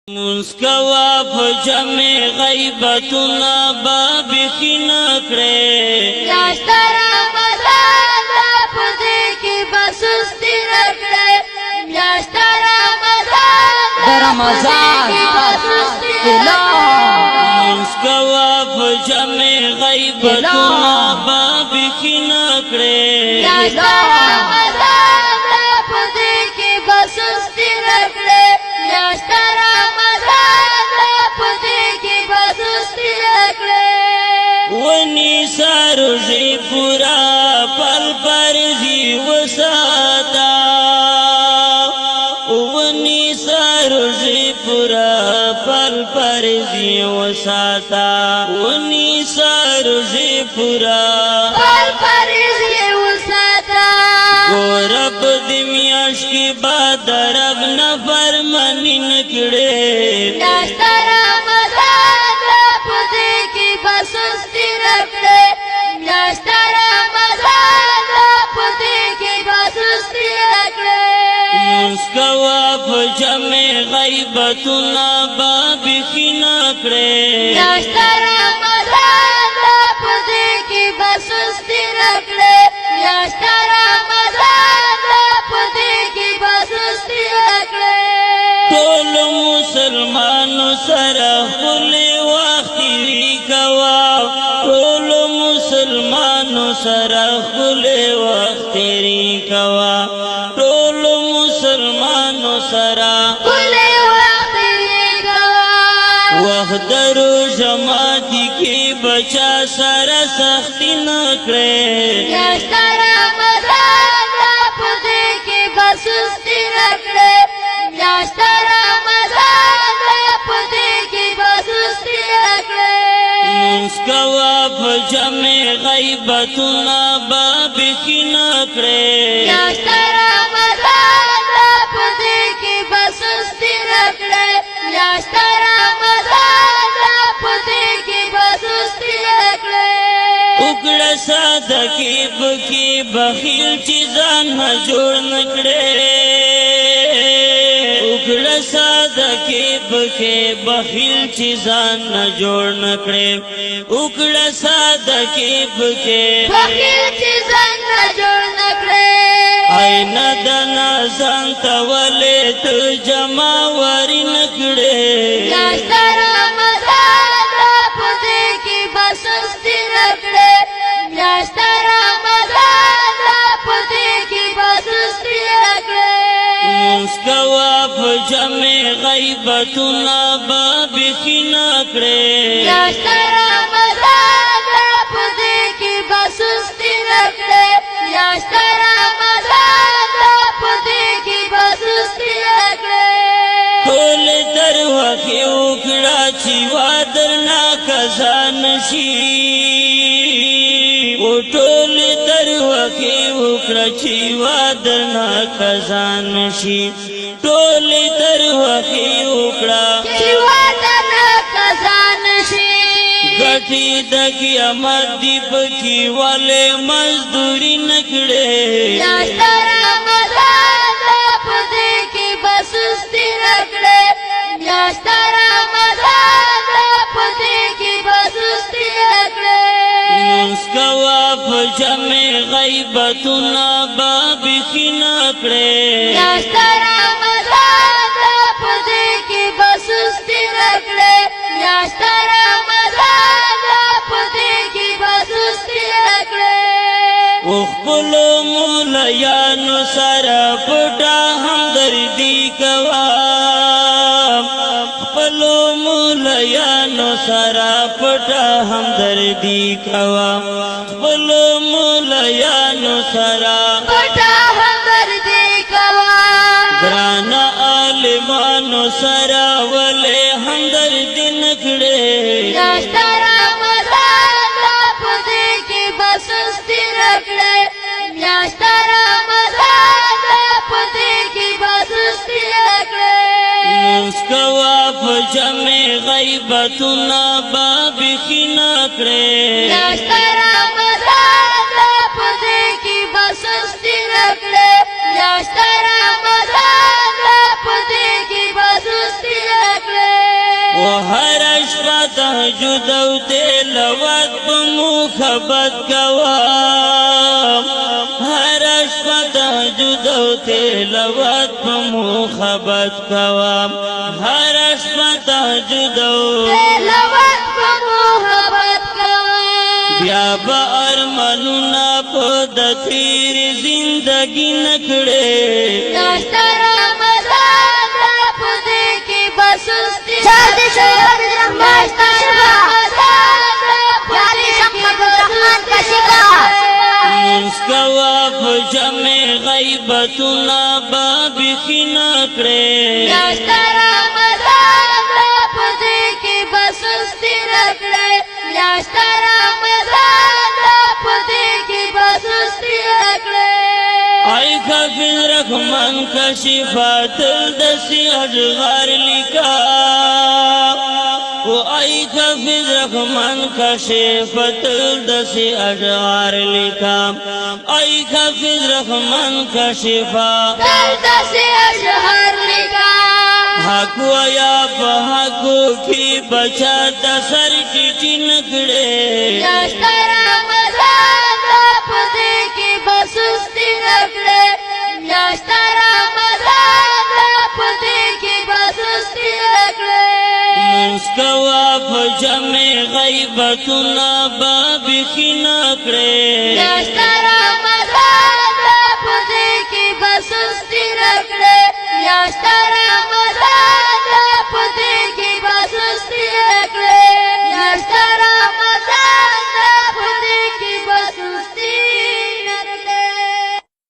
مسکوا پجمع غیبتنا بابخی نکڑے ناشتہ رمضان پدے کی بسستی نکڑے ناشتہ رمضان مسکوا پجمع غیبتنا بابخی نکڑے ناشتہ رمضان پدے کی بسستی نکڑے ناشتہ ونی سروزی پورا پل پرزی وساتا ونی سروزی پورا پل پرزی وساتا ونی سروزی پورا پل پرزی وساتا گورب دمیاش کی باد رب نفرمانی نکڑے ناشتہ رمضان پدے کی بسستی نکڑے ناشتہ رمضان پدے کی بسستی نکڑے مسکوا پجمع غیبتنا بابخی نکڑے ناشتہ رمضان پدے کی بسستی نکڑے ناشتہ رمضان پدے کی بسستی نکڑے ټول مسلمانو سره خپل وخت تیری کوا ټول مسلمانو سره خپل وخت تیری کوا ټول مسلمانو سره خپل وخت تیری کوا وخت درو جماعت کی بچا سره سختی نکړي ناشتہ رمضان پدے کی بسستی نکڑے ناشتہ رمضان پدے کی بسستی نکڑے مسکوا پجمع غیبتنا بابخی نکڑے ناشتہ رمضان پدے کی بسستی نکڑے ناشتہ رمضان پدے کی بسستی نکڑے اکڑا صدقی بکی بخیل چیزان جوڑ نکڑے اکڑا صدقی بکی بخیل چیزان جوڑ نکڑے اکڑا صدقی بکی بخیل چیزان جوڑ نکڑے این دنا زانتا ولی تو جمع وری نکڑے ناشتہ رمضان پدے کی بسستی نکڑے ناشتہ رمضان پدے کی بسستی نکڑے مسکوا پجمع غیبتنا بابخی نکڑے ناشتہ رمضان پدے کی بسستی نکڑے ناشتہ رمضان پدے کی بسستی نکڑے ټول تر وخی اکڑا چی وادر نا کزان شی او ټول تر وخی اکڑا چی وادر نا کزان شی ټول تر وخی اکڑا چی وادر نا کزان شی گٹی دکی امد دی پکی والے مزدوری نکڑے ناشتہ رمضان پدے کی بسستی نکڑے ناشتہ رمضان پدے کی بسستی نکڑے مسکوا پجمع غیبتنا بابخی نکڑے ناشتہ رمضان پدے کی بسستی نکڑے ناشتہ رمضان پدے کی بسستی نکڑے اخپل مولیانو سره پټه همدردي کوا خپل مولیانو سره پټه همدردي کوا خپل مولیانو سره پټه همدردي کوا ګران عالمانو سره ولې همدردي نکړې ناشتہ رمضان پدے کی بسستی نکڑے ناشتہ رمضان پدے کی بسستی نکڑے مسکوا پجمع غیبتنا بابخی نکڑے ناشتہ رمضان پدے کی بسستی نکڑے ناشتہ رمضان پدے کی بسستی نکڑے هر شپه تهجد او تلاوت په مخبت کوم هر شپه تهجد او تلاوت په مخبت کوم هر شپه تهجد او تلاوت په محبت کوم بیا به ارمانونه په د تیر زندګي نکړې ناشته رمضان را په دې کې بسستی ناشته رمضان را په دې کې بسستی مسکوا په جمع غیبتونه به بیخي نکړې ناشته رمضان را په دې کې بسستی نکړې ناشته رمضان را په دې کې بسستی نکړې ای حافظ رحمان کشفات دسی اجغار لکا و ای حافظ رحمان کشفات دسی اجغار لکا ای حافظ رحمان کشفات دسی اجغار لکا حق ویا په حقو کی بچا د سر ټیټی نکړې ناشته رمضان را په دې کې بسستی نکړې ناشته رمضان را په دې کې بسستی نکړې مسکوا په جمع غیبتونه به بیخي نکړې ناشته رمضان را په دې کې بسستی نکړې ناشته